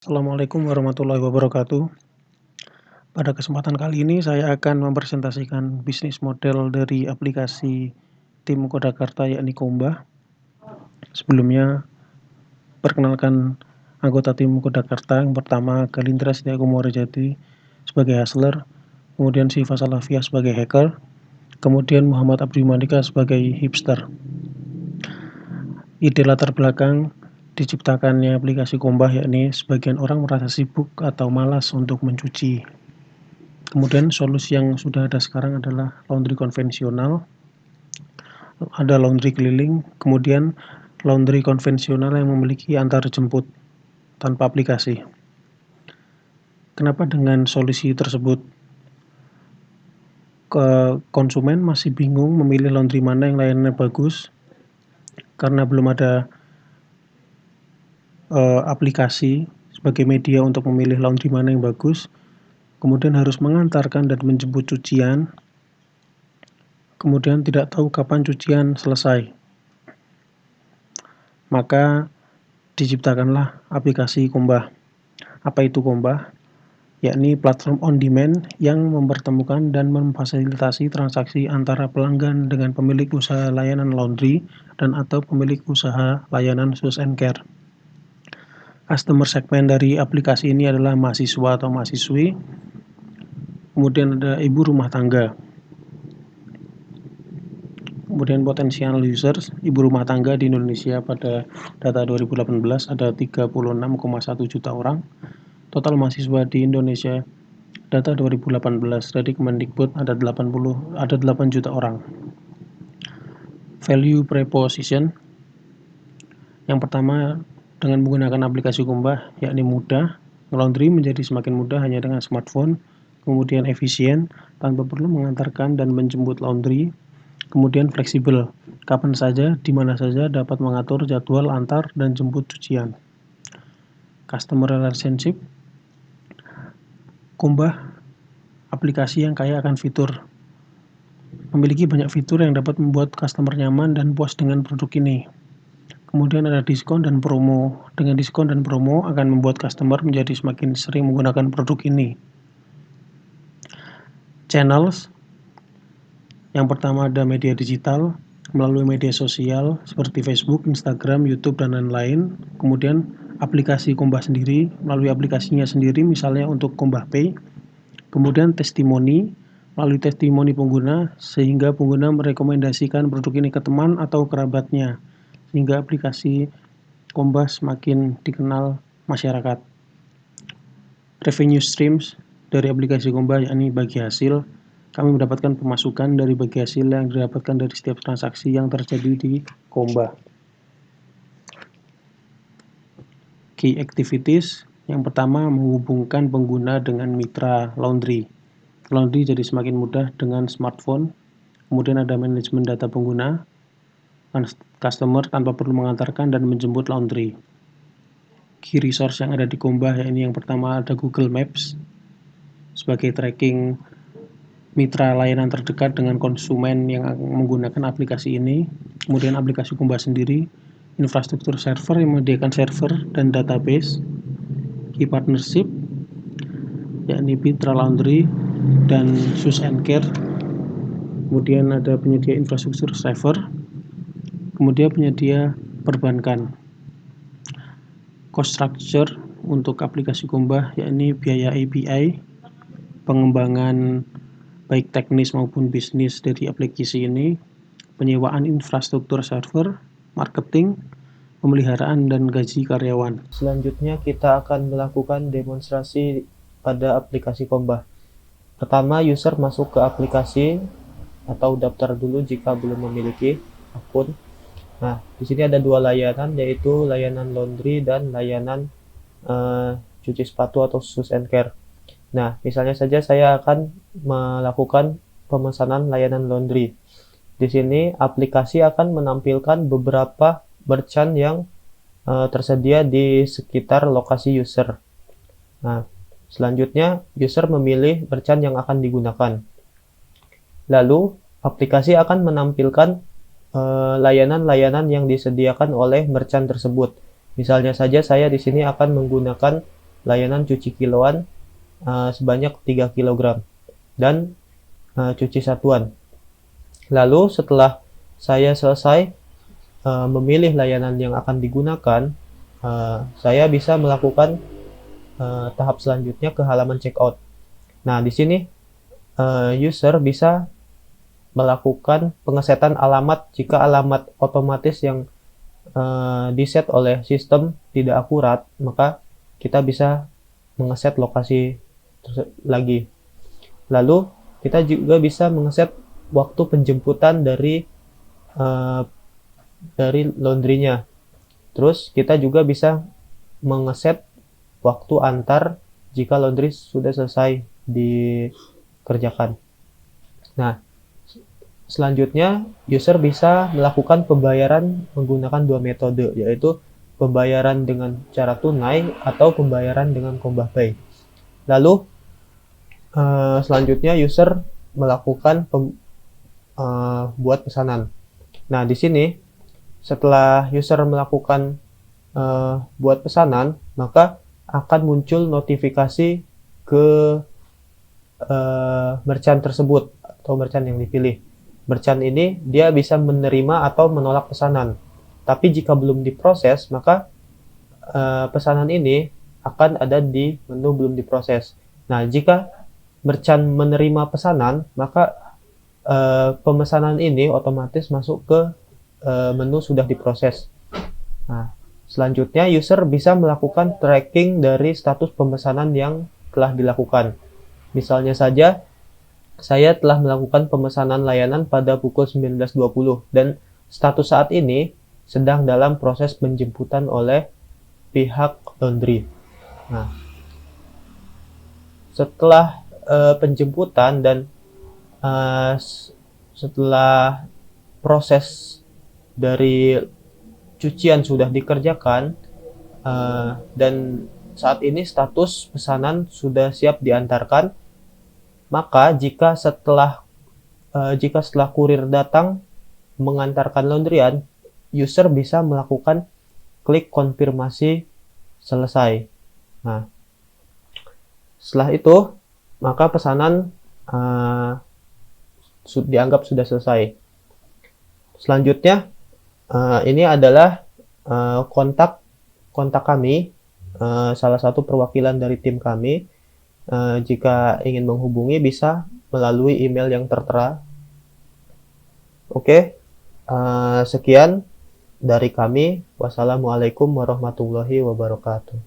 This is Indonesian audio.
Assalamualaikum warahmatullahi wabarakatuh. Pada kesempatan kali ini saya akan mempresentasikan bisnis model dari aplikasi tim Kodakarta yakni Komba. Sebelumnya perkenalkan anggota tim Kodakarta. Yang pertama Galindra Setia Kumorejati sebagai hustler, kemudian Siva Salafia sebagai hacker, kemudian Muhammad Abdi Mandika sebagai hipster. Ide latar belakang diciptakannya aplikasi Komba yakni sebagian orang merasa sibuk atau malas untuk mencuci. Kemudian solusi yang sudah ada sekarang adalah laundry konvensional, ada laundry keliling, kemudian laundry konvensional yang memiliki antar jemput tanpa aplikasi. Kenapa dengan solusi tersebut konsumen masih bingung memilih laundry mana yang layanannya bagus? Karena belum ada aplikasi sebagai media untuk memilih laundry mana yang bagus, kemudian harus mengantarkan dan menjemput cucian, kemudian tidak tahu kapan cucian selesai. Maka diciptakanlah aplikasi Komba. Apa itu Komba? Yakni platform on demand yang mempertemukan dan memfasilitasi transaksi antara pelanggan dengan pemilik usaha layanan laundry dan atau pemilik usaha layanan sus and care. Customer segmen dari aplikasi ini adalah mahasiswa atau mahasiswi, kemudian ada ibu rumah tangga. Kemudian potensial users ibu rumah tangga di Indonesia pada data 2018 ada 36,1 juta orang. Total mahasiswa di Indonesia data 2018 dari Kemendikbud ada 8 juta orang. Value proposition yang pertama, dengan menggunakan aplikasi Komba yakni mudah, laundry menjadi semakin mudah hanya dengan smartphone, kemudian efisien tanpa perlu mengantarkan dan menjemput laundry, kemudian fleksibel, kapan saja, di mana saja dapat mengatur jadwal antar dan jemput cucian. Customer relationship, Komba aplikasi yang kaya akan fitur, memiliki banyak fitur yang dapat membuat customer nyaman dan puas dengan produk ini. Kemudian ada diskon dan promo. Dengan diskon dan promo akan membuat customer menjadi semakin sering menggunakan produk ini. Channels, yang pertama ada media digital melalui media sosial seperti Facebook, Instagram, YouTube, dan lain-lain. Kemudian aplikasi Komba sendiri melalui aplikasinya sendiri, misalnya untuk Komba Pay. Kemudian testimoni melalui testimoni pengguna sehingga pengguna merekomendasikan produk ini ke teman atau kerabatnya, sehingga aplikasi Komba semakin dikenal masyarakat. Revenue streams dari aplikasi Komba yakni bagi hasil. Kami mendapatkan pemasukan dari bagi hasil yang didapatkan dari setiap transaksi yang terjadi di Komba. Key activities, yang pertama menghubungkan pengguna dengan mitra laundry. Laundry jadi semakin mudah dengan smartphone. Kemudian ada manajemen data pengguna, customer tanpa perlu mengantarkan dan menjemput laundry. Key resource yang ada di Komba yakni yang pertama ada Google Maps sebagai tracking mitra layanan terdekat dengan konsumen yang menggunakan aplikasi ini. Kemudian aplikasi Komba sendiri, infrastruktur server yang menyediakan server dan database. Key partnership yakni mitra laundry dan sus and care. Kemudian ada penyedia infrastruktur server, kemudian penyedia perbankan. Cost structure untuk aplikasi Komba yakni biaya API, pengembangan baik teknis maupun bisnis dari aplikasi ini, penyewaan infrastruktur server, marketing, pemeliharaan, dan gaji karyawan. Selanjutnya kita akan melakukan demonstrasi pada aplikasi Komba. Pertama, user masuk ke aplikasi atau daftar dulu jika belum memiliki akun. Nah, di sini ada dua layanan, yaitu layanan laundry dan layanan cuci sepatu atau sus and care. Nah, misalnya saja saya akan melakukan pemesanan layanan laundry. Di sini aplikasi akan menampilkan beberapa merchant yang tersedia di sekitar lokasi user. Nah, selanjutnya user memilih merchant yang akan digunakan. Lalu, aplikasi akan menampilkan layanan-layanan yang disediakan oleh merchant tersebut. Misalnya saja saya di sini akan menggunakan layanan cuci kiloan sebanyak 3 kg dan cuci satuan. Lalu setelah saya selesai memilih layanan yang akan digunakan, saya bisa melakukan tahap selanjutnya ke halaman checkout. Nah, di sini user bisa melakukan pengesetan alamat jika alamat otomatis yang diset oleh sistem tidak akurat, maka kita bisa mengeset lokasi lagi. Lalu kita juga bisa mengeset waktu penjemputan dari laundry-nya. Terus kita juga bisa mengeset waktu antar jika laundry sudah selesai dikerjakan. Nah, selanjutnya user bisa melakukan pembayaran menggunakan dua metode, yaitu pembayaran dengan cara tunai atau pembayaran dengan Kombah Pay. Lalu selanjutnya user melakukan buat pesanan. Nah, di sini setelah user melakukan buat pesanan, maka akan muncul notifikasi ke merchant tersebut atau merchant yang dipilih. Merchant ini dia bisa menerima atau menolak pesanan. Tapi jika belum diproses, maka pesanan ini akan ada di menu belum diproses. Nah, jika merchant menerima pesanan, maka pemesanan ini otomatis masuk ke menu sudah diproses. Nah, selanjutnya user bisa melakukan tracking dari status pemesanan yang telah dilakukan. Misalnya saja, saya telah melakukan pemesanan layanan pada pukul 19.20 dan status saat ini sedang dalam proses penjemputan oleh pihak laundry. Nah, setelah penjemputan dan setelah proses dari cucian sudah dikerjakan dan saat ini status pesanan sudah siap diantarkan, maka jika setelah kurir datang mengantarkan laundryan, user bisa melakukan klik konfirmasi selesai. Nah, setelah itu maka pesanan dianggap sudah selesai. Selanjutnya ini adalah kontak kami, salah satu perwakilan dari tim kami. Jika ingin menghubungi bisa melalui email yang tertera. Oke, sekian dari kami. Wassalamualaikum warahmatullahi wabarakatuh.